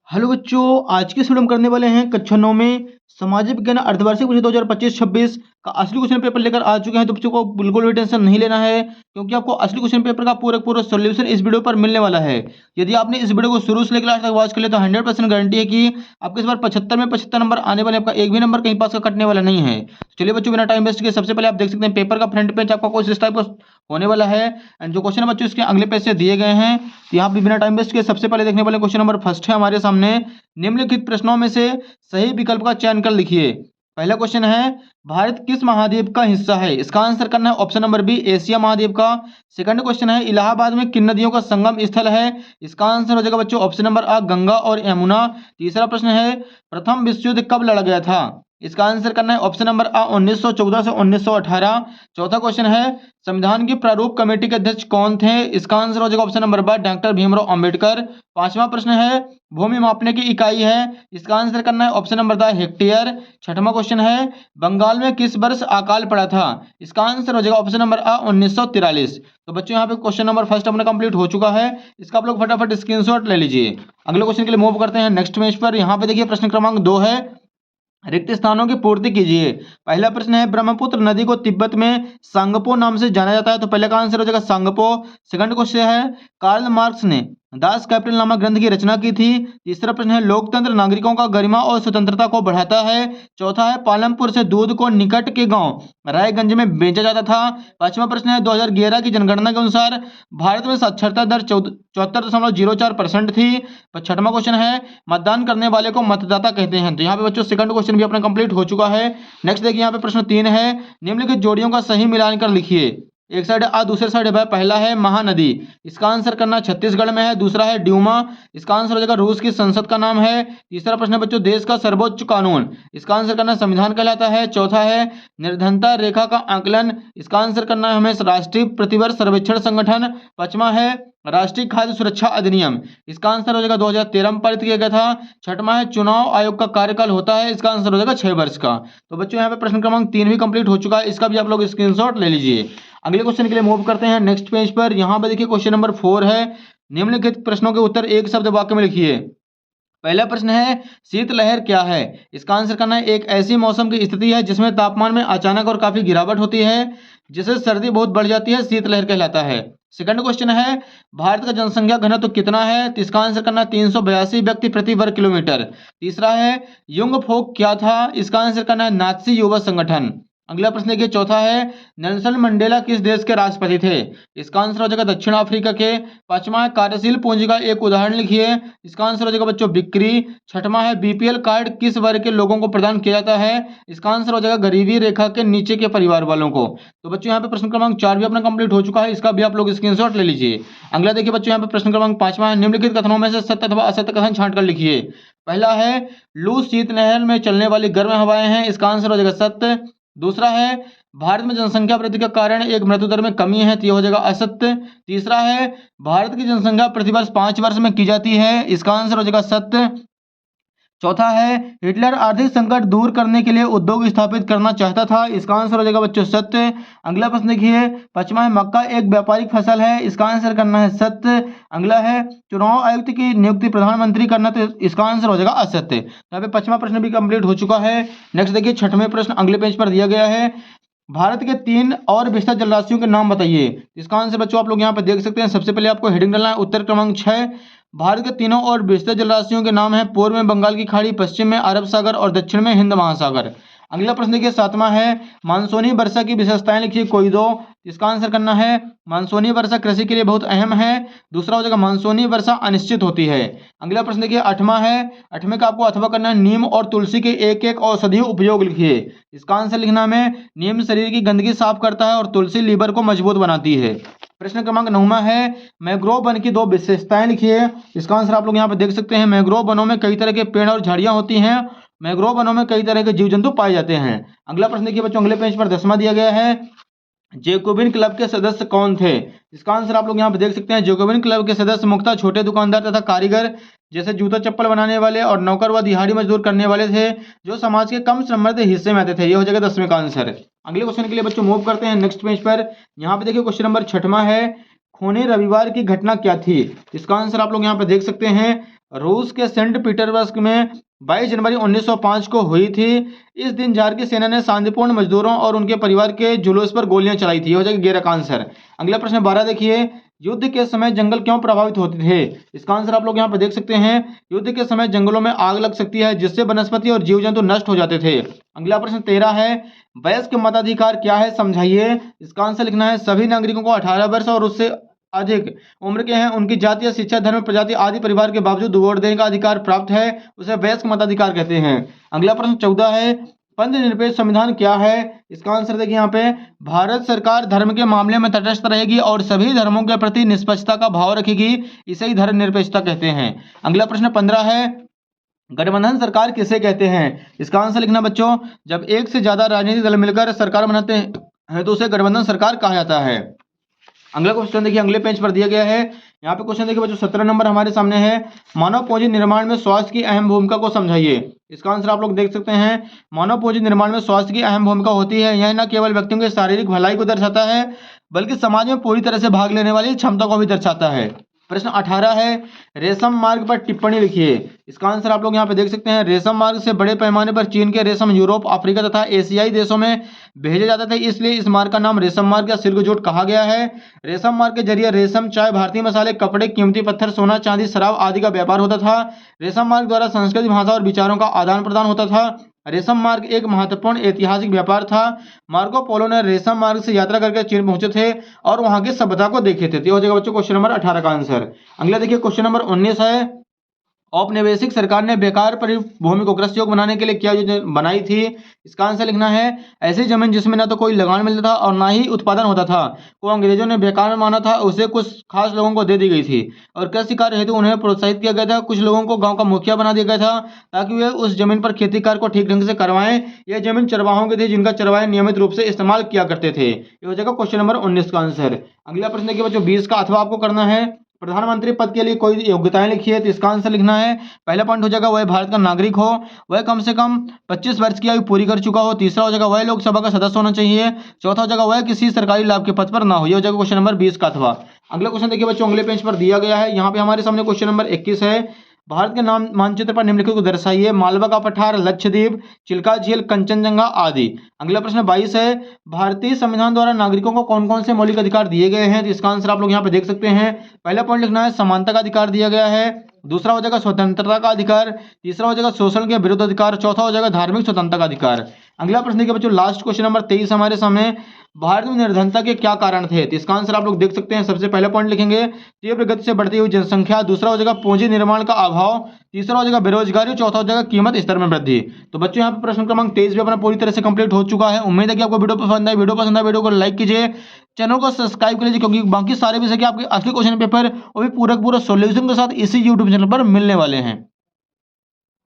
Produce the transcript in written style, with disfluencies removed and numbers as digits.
Hello बच्चों, आज के इस वीडियो में करने वाले हैं कक्षा 9 में सामाजिक विज्ञान अर्धवार्षिक परीक्षा 2025-26 का असली क्वेश्चन पेपर लेकर आ चुके हैं। तो बच्चों को बिल्कुल भी टेंशन नहीं लेना है, क्योंकि आपको असली क्वेश्चन पेपर का पूरा सॉल्यूशन इस वीडियो पर मिलने वाला है। यदि आपने इस वीडियो को शुरू से लेकर लास्ट तक वॉच कर लिया तो 100% गारंटी है कि आपके इस बार 75 में 75 नंबर आने वाले, आपका एक भी नंबर कहीं पास का कटने वाला नहीं है। चलिए बच्चों, बिना टाइम वेस्ट किए सबसे पहले आप देख सकते हैं पेपर का फ्रंट पेज आपका कुछ इस टाइप का होने वाला है। एंड जो क्वेश्चन बच्चों इसके अगले पेज से दिए गए हैं, तो यहाँ पे बिना टाइम वेस्ट किए सबसे पहले देखने वाले क्वेश्चन नंबर फर्स्ट है हमारे सामने। निम्नलिखित प्रश्नों में से सही विकल्प का चयन कर लिखिए। पहला क्वेश्चन है, भारत किस महाद्वीप का हिस्सा है? इसका आंसर करना है ऑप्शन नंबर बी, एशिया महाद्वीप का। सेकंड क्वेश्चन है, इलाहाबाद में किन नदियों का संगम स्थल है? इसका आंसर हो जाएगा बच्चों ऑप्शन नंबर आ, गंगा और यमुना। तीसरा प्रश्न है, प्रथम विश्व युद्ध कब लड़ा गया था? इसका आंसर करना है ऑप्शन नंबर आ, 1914 से 1918। चौथा क्वेश्चन है, संविधान की प्रारूप कमेटी के अध्यक्ष कौन थे? इसका आंसर हो जाएगा option number B, doctor Bhimrao Ambedkar. पांचवा प्रश्न है, भूमि मापने की इकाई है? इसका आंसर करना है ऑप्शन नंबर द, हेक्टेयर। छठवां क्वेश्चन है, बंगाल में किस वर्ष अकाल पड़ा था? इसका आंसर हो जाएगा ऑप्शन नंबर आ, 1943। तो बच्चों यहाँ पे क्वेश्चन नंबर फर्स्ट अपना कंप्लीट हो चुका है। इसका आप लोग फटाफट स्क्रीनशॉट ले लीजिए। अगले क्वेश्चन के लिए मूव करते हैं नेक्स्ट पेज पर। यहाँ पे देखिए प्रश्न क्रमांक 2 है, रिक्त स्थानों की पूर्ति कीजिए। पहला प्रश्न है, ब्रह्मपुत्र नदी को तिब्बत में सांगपो नाम से जाना जाता है? तो पहले का आंसर हो जाएगा सांगपो। सेकंड क्वेश्चन है, कार्ल मार्क्स ने दास कैपिटल नामक ग्रंथ की रचना की थी? तीसरा प्रश्न है, लोकतंत्र नागरिकों का गरिमा और स्वतंत्रता को बढ़ाता है? चौथा है, पालमपुर से दूध को निकट के गांव रायगंज में बेचा जाता था? पांचवा प्रश्न है, 2011 की जनगणना के अनुसार भारत में साक्षरता दर 74.04% थी? छठवां क्वेश्चन है, मतदान करने वाले को मतदाता कहते हैं? तो यहाँ पे बच्चों सेकंड क्वेश्चन भी अपना कंप्लीट हो चुका है। नेक्स्ट देखिए यहाँ पे प्रश्न 3 है, निम्नलिखित जोड़ियों का सही मिलान कर लिखिए। एक साइड आ, दूसरे साइड है। पहला है महानदी, इसका आंसर करना छत्तीसगढ़ में है। दूसरा है ड्यूमा, इसका आंसर हो जाएगा रूस की संसद का नाम है। तीसरा प्रश्न है बच्चों, देश का सर्वोच्च कानून, इसका आंसर करना संविधान कहलाता है। चौथा है, निर्धनता रेखा का आकलन, इसका आंसर करना है हमें राष्ट्रीय प्रतिवर्ष सर्वेक्षण संगठन। पांचवा है, राष्ट्रीय खाद्य सुरक्षा अधिनियम, इसका आंसर हो जाएगा 2013 में पारित किया गया था। छठवां है, चुनाव आयोग का कार्यकाल होता है, इसका आंसर हो जाएगा 6 वर्ष का। तो बच्चों यहाँ पे प्रश्न क्रमांक 3 भी कंप्लीट हो चुका है, इसका भी आप लोग स्क्रीनशॉट ले लीजिए। अगले क्वेश्चन के लिए मूव करते हैं नेक्स्ट पेज पर। यहाँ पे देखिए क्वेश्चन नंबर 4 है, निम्नलिखित प्रश्नों के उत्तर एक शब्द वाक्य में लिखिए। पहला प्रश्न है, शीतलहर क्या है? इसका आंसर करना है एक ऐसी मौसम की स्थिति है जिसमें तापमान में अचानक और काफी गिरावट होती है, जिससे सर्दी बहुत बढ़ जाती है, शीतलहर कहलाता है। सेकंड क्वेश्चन है, भारत का जनसंख्या घनत्व कितना है? तो इसका आंसर करना है 382 व्यक्ति प्रति वर्ग किलोमीटर। तीसरा है, युंग फोक क्या था? इसका आंसर करना है नात्सी युवा संगठन। अगला प्रश्न देखिए चौथा है, नेल्सन मंडेला किस देश के राष्ट्रपति थे? इसका आंसर हो जाएगा दक्षिण अफ्रीका के। पांचवा है, कार्यशील पूंजी का एक उदाहरण लिखिए, इसका आंसर हो जाएगा बच्चों बिक्री। छठवां है, बीपीएल कार्ड किस वर्ग के लोगों को प्रदान किया जाता है? इसका आंसर हो जाएगा गरीबी रेखा के नीचे के परिवार वालों को। तो बच्चों यहाँ पे प्रश्न क्रमांक 4 भी अपना कंप्लीट हो चुका है, इसका भी आप लोग स्क्रीनशॉट ले लीजिए। अगला देखिए बच्चों यहाँ पे प्रश्न क्रमांक 5वां है, निम्नलिखित कथनों में से सत्य अथवा असत्य कथन छांट कर लिखिए। पहला है, लू शीतलहर में चलने वाली गर्म हवाएं हैं, इसका आंसर हो जाएगा सत्य। दूसरा है, भारत में जनसंख्या वृद्धि के कारण एक मृत्यु दर में कमी है, तो यह हो जाएगा असत्य। तीसरा है, भारत की जनसंख्या प्रतिवर्ष 5 वर्ष में की जाती है, इसका आंसर हो जाएगा सत्य। चौथा है, हिटलर आर्थिक संकट दूर करने के लिए उद्योग स्थापित करना चाहता था, इसका आंसर हो जाएगा बच्चों सत्य। अगला प्रश्न देखिए, पांचवा है, मक्का एक व्यापारिक फसल है, इसका आंसर करना है सत्य। अगला है, चुनाव आयुक्त की नियुक्ति प्रधानमंत्री करना, तो इसका आंसर हो जाएगा असत्य। यहाँ पे 5वां प्रश्न भी कंप्लीट हो चुका है। नेक्स्ट देखिए 6वें प्रश्न अगले पेज पर दिया गया है, भारत के 3 और विस्तृत जलराशियों के नाम बताइए। इसका आंसर बच्चों आप लोग यहाँ पे देख सकते हैं। सबसे पहले आपको हेडिंग डालना है उत्तर क्रमांक 6। भारत के तीनों और विस्तृत जलराशियों के नाम है, पूर्व में बंगाल की खाड़ी, पश्चिम में अरब सागर और दक्षिण में हिंद महासागर। अगला प्रश्न देखिए 7वां है, मानसूनी वर्षा की विशेषताएं लिखिए कोई दो। इसका आंसर करना है, मानसूनी वर्षा कृषि के लिए बहुत अहम है। दूसरा हो जाएगा, मानसूनी वर्षा अनिश्चित होती है। अगला प्रश्न देखिए 8वां है, 8वें का आपको अथवा करना है, नीम और तुलसी के एक एक औषधीय उपयोग लिखिए। इसका आंसर लिखना में, नीम शरीर की गंदगी साफ करता है और तुलसी लीवर को मजबूत बनाती है। प्रश्न क्रमांक 9वां है, मैंग्रोव वन की 2 विशेषताएं लिखिए। इसका आंसर आप लोग यहाँ पे देख सकते हैं, मैंग्रोव वनों में कई तरह के पेड़ और झाड़ियां होती हैं, मैंग्रोव वनों में कई तरह के जीव जंतु पाए जाते हैं। अगला प्रश्न देखिए बच्चों अगले पेज पर 10वां दिया गया है, जैकोबिन क्लब के सदस्य कौन थे? इसका आंसर आप लोग यहाँ पे देख सकते हैं, जैकोबिन क्लब के सदस्य मुख्यतः छोटे दुकानदार तथा कारीगर, जैसे जूता चप्पल बनाने वाले और नौकर व दिहाड़ी मजदूर करने वाले थे, जो समाज के कम समृद्ध हिस्से में आते थे। ये हो जाएगा 10वें का आंसर। अगले क्वेश्चन के लिए बच्चों मूव करते हैं नेक्स्ट पेज पर। यहाँ पे देखिए क्वेश्चन नंबर 6वां है, खूनी रविवार की घटना क्या थी? इसका आंसर आप लोग यहाँ पे देख सकते हैं, रूस के सेंट पीटर्सबर्ग में 22 जनवरी 1905 को हुई थी। इस दिन जार की सेना ने शांतिपूर्ण मजदूरों और उनके परिवार के जुलूस पर गोलियां चलाई थी। हो जाएगा गेरा का आंसर। अगला प्रश्न 12 देखिए, युद्ध के समय जंगल क्यों प्रभावित होते थे? इसका आंसर आप लोग यहाँ पे देख सकते हैं। युद्ध के समय जंगलों में आग लग सकती है जिससे वनस्पति और जीव जंतु नष्ट हो जाते थे। अगला प्रश्न 13 है, वयस्क मताधिकार क्या है, समझाइए। इसका आंसर लिखना है सभी नागरिकों को 18 वर्ष और उससे अधिक उम्र के हैं, उनकी जाति या शिक्षा, धर्म, प्रजाति आदि परिवार के बावजूद वोट देने का अधिकार प्राप्त है, उसे वयस्क मताधिकार कहते हैं। अगला प्रश्न 14 है, पंथ निरपेक्ष संविधान क्या है? इसका आंसर देखिए यहाँ पे, भारत सरकार धर्म के मामले में तटस्थ रहेगी और सभी धर्मों के प्रति निष्पक्षता का भाव रखेगी, इसे ही धर्म निरपेक्षता कहते हैं। अगला प्रश्न 15 है, गठबंधन सरकार किसे कहते हैं? इसका आंसर लिखना बच्चों, जब एक से ज्यादा राजनीतिक दल मिलकर सरकार बनाते हैं तो उसे गठबंधन सरकार कहा जाता है। अगला क्वेश्चन देखिए, अगले पेज पर दिया गया है। यहाँ पे क्वेश्चन देखिए बच्चों, 17 नंबर हमारे सामने है, मानव पूंजी निर्माण में स्वास्थ्य की अहम भूमिका को समझाइए। इसका आंसर आप लोग देख सकते हैं, मानव पूंजी निर्माण में स्वास्थ्य की अहम भूमिका होती है। यह न केवल व्यक्तियों की शारीरिक भलाई को दर्शाता है बल्कि समाज में पूरी तरह से भाग लेने वाली क्षमता को भी दर्शाता है। प्रश्न 18 है, रेशम मार्ग पर टिप्पणी लिखिए। इसका आंसर आप लोग यहाँ पे देख सकते हैं, रेशम मार्ग से बड़े पैमाने पर चीन के रेशम यूरोप, अफ्रीका तथा एशियाई देशों में भेजे जाते थे, इसलिए इस मार्ग का नाम रेशम मार्ग या सिल्क रूट कहा गया है। रेशम मार्ग के जरिए रेशम, चाय, भारतीय मसाले, कपड़े, कीमती पत्थर, सोना, चांदी, शराब आदि का व्यापार होता था। रेशम मार्ग द्वारा संस्कृति, भाषा और विचारों का आदान प्रदान होता था। रेशम मार्ग एक महत्वपूर्ण ऐतिहासिक व्यापार था। मार्को पोलो ने रेशम मार्ग से यात्रा करके चीन पहुंचे थे और वहां की सभ्यता को देखे थे। तो ये हो जाएगा बच्चों क्वेश्चन नंबर 18 का आंसर। अगला देखिए क्वेश्चन नंबर 19 है, औपनिवेशिक सरकार ने बेकार पड़ी भूमि को कृषि योग्य बनाने के लिए क्या योजना बनाई थी? इसका आंसर लिखना है, ऐसी जमीन जिसमें ना तो कोई लगान मिलता था और ना ही उत्पादन होता था को अंग्रेजों ने बेकार में माना था, उसे कुछ खास लोगों को दे दी गई थी और कृषि कार्य हेतु उन्हें प्रोत्साहित किया गया था। कुछ लोगों को गांव का मुखिया बना दिया गया था ताकि वे उस जमीन पर खेती कार्य को ठीक ढंग से करवाएं। यह जमीन चरवाहों की थी जिनका चरवाहे नियमित रूप से इस्तेमाल किया करते थे। ये हो जाएगा क्वेश्चन नंबर 19 का आंसर। अगला प्रश्न देखिए बच्चों 20 का, अथवा आपको करना है, प्रधानमंत्री पद के लिए कोई योग्यताएं लिखिए। तो इसका आंसर लिखना है, पहला पॉइंट हो जाएगा वह भारत का नागरिक हो, वह कम से कम 25 वर्ष की आयु पूरी कर चुका हो। तीसरा हो जाएगा वह लोकसभा का सदस्य होना चाहिए। चौथा हो जाएगा वह किसी सरकारी लाभ के पद पर ना हो। यह हो जाएगा क्वेश्चन नंबर 20 का अथवा। अगला क्वेश्चन देखिए बच्चों, अगले पेज पर दिया गया है। यहाँ पे हमारे सामने क्वेश्चन नंबर 21 है, भारत के नाम मानचित्र पर निम्नलिखित को दर्शाइए। मालवा का पठार, लक्षद्वीप, चिल्का झील, कंचनजंगा आदि। अगला प्रश्न 22 है, भारतीय संविधान द्वारा नागरिकों को कौन कौन से मौलिक अधिकार दिए गए हैं? तो इसका आंसर आप लोग यहाँ पे देख सकते हैं। पहला पॉइंट लिखना है, समानता का अधिकार दिया गया है। दूसरा हो जाएगा स्वतंत्रता का अधिकार। तीसरा हो जाएगा शोषण के विरुद्ध अधिकार। चौथा हो जाएगा धार्मिक स्वतंत्रता का अधिकार। अगला प्रश्न देखिए बच्चों, लास्ट क्वेश्चन नंबर 23 हमारे सामने, भारत में निर्धनता के क्या कारण थे? तो इसका आंसर आप लोग देख सकते हैं। सबसे पहला पॉइंट लिखेंगे, तीव्र गति से बढ़ती हुई जनसंख्या। दूसरा हो जाएगा पूंजी निर्माण का अभाव। तीसरा हो जाएगा बेरोजगारी। चौथा हो जाएगा कीमत स्तर में वृद्धि। तो बच्चों यहाँ पे प्रश्न क्रमांक 23 भी अपना पूरी तरह से कंप्लीट हो चुका है। उम्मीद है कि आपको वीडियो पसंद है। वीडियो को लाइक कीजिए, चैनल को सब्सक्राइब कर लीजिए, क्योंकि बाकी सारे विषय के आपके असली क्वेश्चन पेपर वो भी पूरा सोल्यूशन के साथ इसी यूट्यूब चैनल पर मिलने वाले हैं।